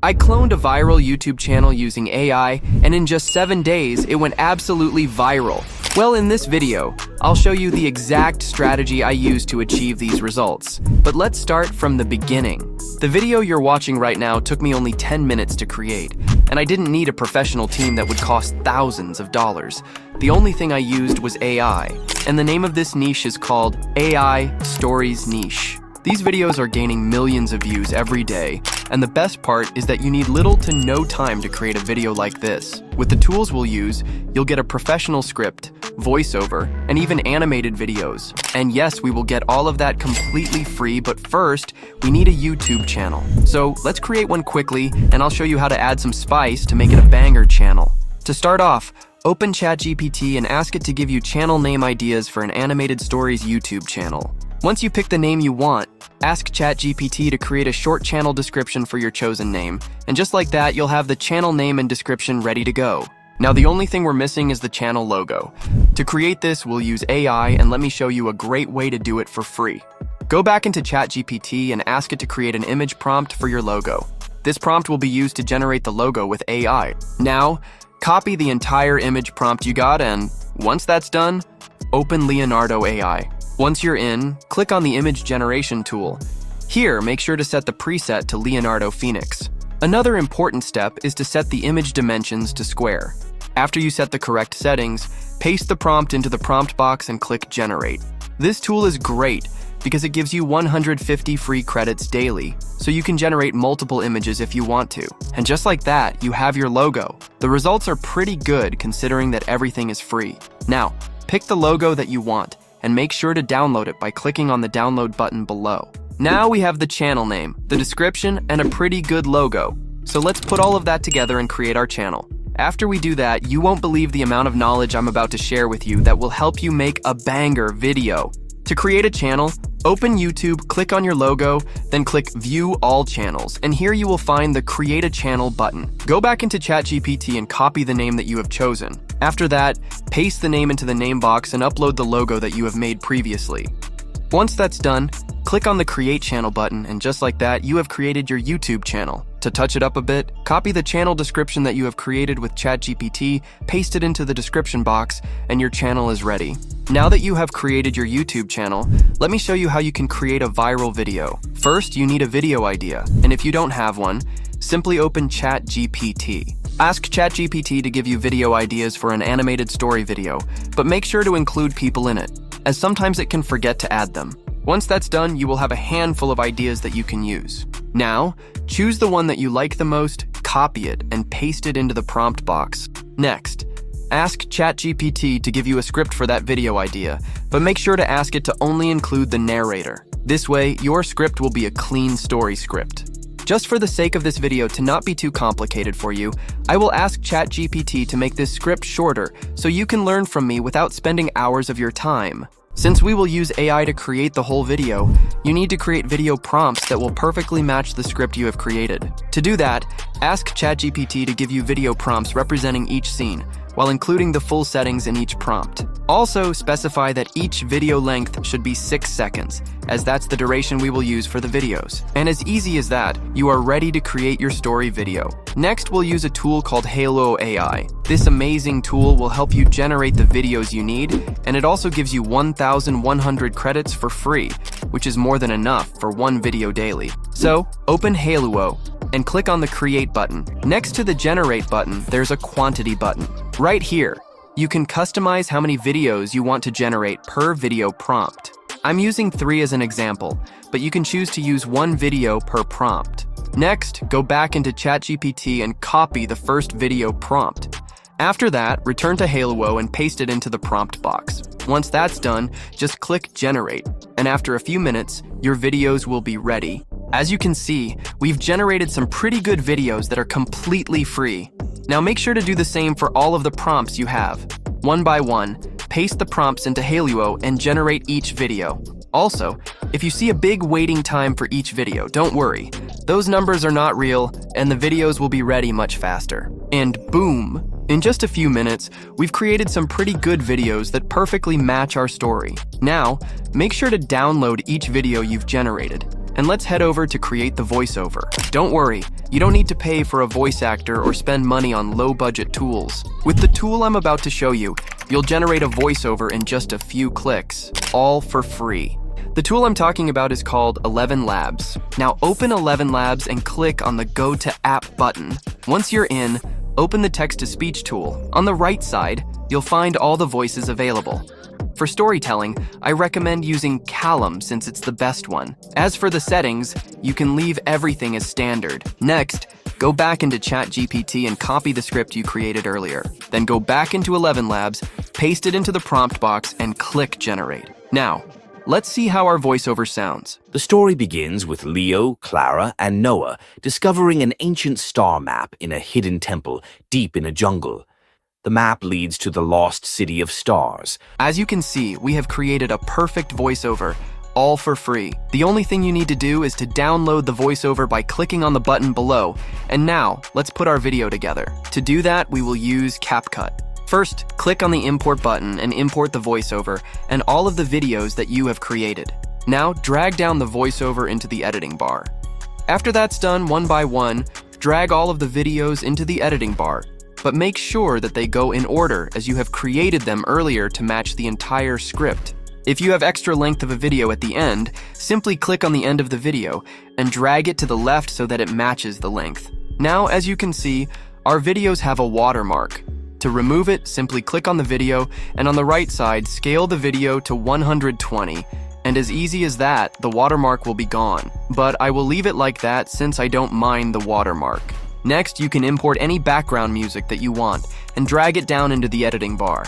I cloned a viral YouTube channel using AI, and in just 7 days, it went absolutely viral. Well, in this video, I'll show you the exact strategy I used to achieve these results. But let's start from the beginning. The video you're watching right now took me only 10 minutes to create, and I didn't need a professional team that would cost thousands of dollars. The only thing I used was AI, and the name of this niche is called AI Stories Niche. These videos are gaining millions of views every day, and the best part is that you need little to no time to create a video like this. With the tools we'll use, you'll get a professional script, voiceover, and even animated videos. And yes, we will get all of that completely free, but first, we need a YouTube channel. So let's create one quickly, and I'll show you how to add some spice to make it a banger channel. To start off, open ChatGPT and ask it to give you channel name ideas for an animated stories YouTube channel. Once you pick the name you want, ask ChatGPT to create a short channel description for your chosen name, and just like that, you'll have the channel name and description ready to go. Now, the only thing we're missing is the channel logo. To create this, we'll use AI, and let me show you a great way to do it for free. Go back into ChatGPT and ask it to create an image prompt for your logo. This prompt will be used to generate the logo with AI. Now, copy the entire image prompt you got, and once that's done, open Leonardo AI. Once you're in, click on the image generation tool. Here, make sure to set the preset to Leonardo Phoenix. Another important step is to set the image dimensions to square. After you set the correct settings, paste the prompt into the prompt box and click Generate. This tool is great because it gives you 150 free credits daily, so you can generate multiple images if you want to. And just like that, you have your logo. The results are pretty good considering that everything is free. Now, pick the logo that you want, and make sure to download it by clicking on the download button below. Now we have the channel name, the description, and a pretty good logo. So let's put all of that together and create our channel. After we do that, you won't believe the amount of knowledge I'm about to share with you that will help you make a banger video. To create a channel, open YouTube, click on your logo, then click View All Channels, and here you will find the Create a Channel button. Go back into ChatGPT and copy the name that you have chosen. After that, paste the name into the name box and upload the logo that you have made previously. Once that's done, click on the Create Channel button, and just like that, you have created your YouTube channel. To touch it up a bit, copy the channel description that you have created with ChatGPT, paste it into the description box, and your channel is ready. Now that you have created your YouTube channel, let me show you how you can create a viral video. First, you need a video idea, and if you don't have one, simply open ChatGPT. Ask ChatGPT to give you video ideas for an animated story video, but make sure to include people in it, as sometimes it can forget to add them. Once that's done, you will have a handful of ideas that you can use. Now, choose the one that you like the most, copy it, and paste it into the prompt box. Next, ask ChatGPT to give you a script for that video idea, but make sure to ask it to only include the narrator. This way, your script will be a clean story script. Just for the sake of this video to not be too complicated for you, I will ask ChatGPT to make this script shorter so you can learn from me without spending hours of your time. Since we will use AI to create the whole video, you need to create video prompts that will perfectly match the script you have created. To do that, ask ChatGPT to give you video prompts representing each scene, while including the full settings in each prompt. Also, specify that each video length should be 6 seconds, as that's the duration we will use for the videos. And as easy as that, you are ready to create your story video. Next, we'll use a tool called Halo AI. This amazing tool will help you generate the videos you need, and it also gives you 1,100 credits for free, which is more than enough for one video daily. So, open Halo and click on the Create button. Next to the Generate button, there's a Quantity button. Right here, you can customize how many videos you want to generate per video prompt. I'm using 3 as an example, but you can choose to use 1 video per prompt. Next, go back into ChatGPT and copy the first video prompt. After that, return to Halo and paste it into the prompt box. Once that's done, just click Generate, and after a few minutes, your videos will be ready. As you can see, we've generated some pretty good videos that are completely free. Now make sure to do the same for all of the prompts you have. One by one, paste the prompts into Halo and generate each video. Also, if you see a big waiting time for each video, don't worry. Those numbers are not real, and the videos will be ready much faster. And boom! In just a few minutes, we've created some pretty good videos that perfectly match our story. Now, make sure to download each video you've generated. and let's head over to create the voiceover. Don't worry, you don't need to pay for a voice actor or spend money on low-budget tools. With the tool I'm about to show you, you'll generate a voiceover in just a few clicks, all for free. The tool I'm talking about is called 11 Labs. Now open 11 Labs and click on the Go to App button. Once you're in, open the text-to-speech tool. On the right side, you'll find all the voices available. For storytelling, I recommend using Callum since it's the best one. As for the settings, you can leave everything as standard. Next, go back into ChatGPT and copy the script you created earlier. Then go back into 11 Labs, paste it into the prompt box, and click Generate. Now, let's see how our voiceover sounds. The story begins with Leo, Clara, and Noah discovering an ancient star map in a hidden temple deep in a jungle. The map leads to the lost city of stars. As you can see, we have created a perfect voiceover, all for free. The only thing you need to do is to download the voiceover by clicking on the button below. And now, let's put our video together. To do that, we will use CapCut. First, click on the import button and import the voiceover and all of the videos that you have created. Now, drag down the voiceover into the editing bar. After that's done one by one, drag all of the videos into the editing bar, but make sure that they go in order as you have created them earlier to match the entire script. If you have extra length of a video at the end, simply click on the end of the video and drag it to the left so that it matches the length. Now, as you can see, our videos have a watermark. To remove it, simply click on the video, and on the right side, scale the video to 120. And as easy as that, the watermark will be gone. But I will leave it like that since I don't mind the watermark. Next, you can import any background music that you want and drag it down into the editing bar.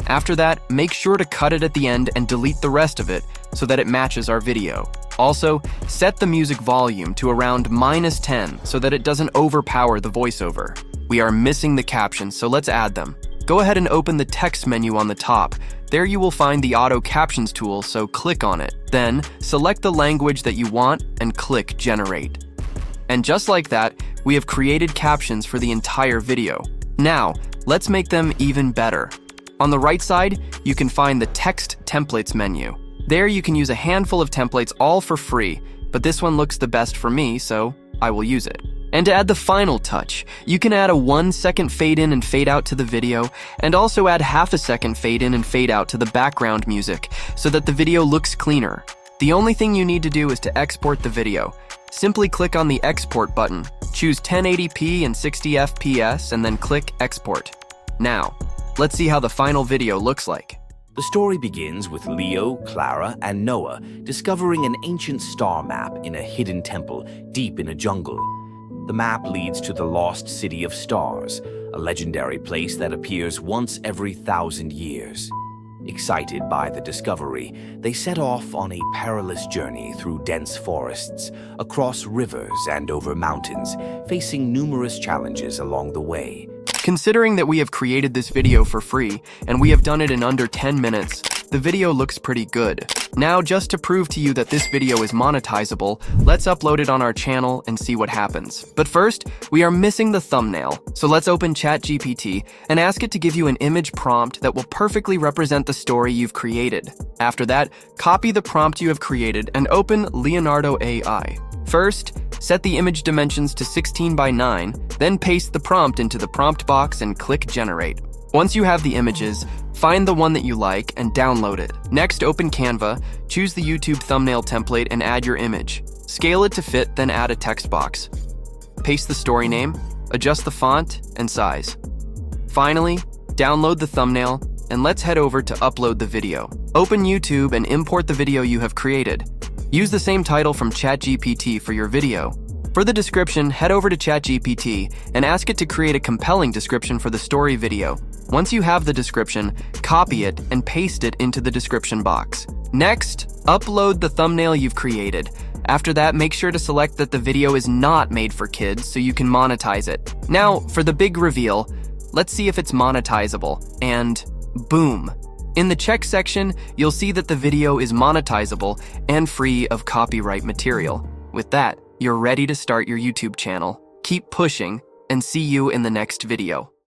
After that, make sure to cut it at the end and delete the rest of it so that it matches our video. Also, set the music volume to around -10 so that it doesn't overpower the voiceover. We are missing the captions, so let's add them. Go ahead and open the text menu on the top. There you will find the Auto Captions tool, so click on it. Then, select the language that you want and click Generate. And just like that, we have created captions for the entire video. Now, let's make them even better. On the right side, you can find the Text Templates menu. There you can use a handful of templates all for free, but this one looks the best for me, so I will use it. And to add the final touch, you can add a 1-second fade in and fade out to the video, and also add half a second fade in and fade out to the background music so that the video looks cleaner. The only thing you need to do is to export the video. Simply click on the Export button, choose 1080p and 60 FPS, and then click Export. Now, let's see how the final video looks like. The story begins with Leo, Clara, and Noah discovering an ancient star map in a hidden temple deep in a jungle. The map leads to the lost city of stars, a legendary place that appears once every 1,000 years. Excited by the discovery, they set off on a perilous journey through dense forests, across rivers and over mountains, facing numerous challenges along the way. Considering that we have created this video for free, and we have done it in under 10 minutes, the video looks pretty good. Now, just to prove to you that this video is monetizable, let's upload it on our channel and see what happens. But first, we are missing the thumbnail, so let's open ChatGPT and ask it to give you an image prompt that will perfectly represent the story you've created. After that, copy the prompt you have created and open Leonardo AI. First, set the image dimensions to 16 by 9, then paste the prompt into the prompt box and click Generate. Once you have the images, find the one that you like and download it. Next, open Canva, choose the YouTube thumbnail template and add your image. Scale it to fit, then add a text box. Paste the story name, adjust the font and size. Finally, download the thumbnail, and let's head over to upload the video. Open YouTube and import the video you have created. Use the same title from ChatGPT for your video. For the description, head over to ChatGPT and ask it to create a compelling description for the story video. Once you have the description, copy it and paste it into the description box. Next, upload the thumbnail you've created. After that, make sure to select that the video is not made for kids so you can monetize it. Now, for the big reveal, let's see if it's monetizable. And boom! In the check section, you'll see that the video is monetizable and free of copyright material. With that, you're ready to start your YouTube channel. Keep pushing, and see you in the next video.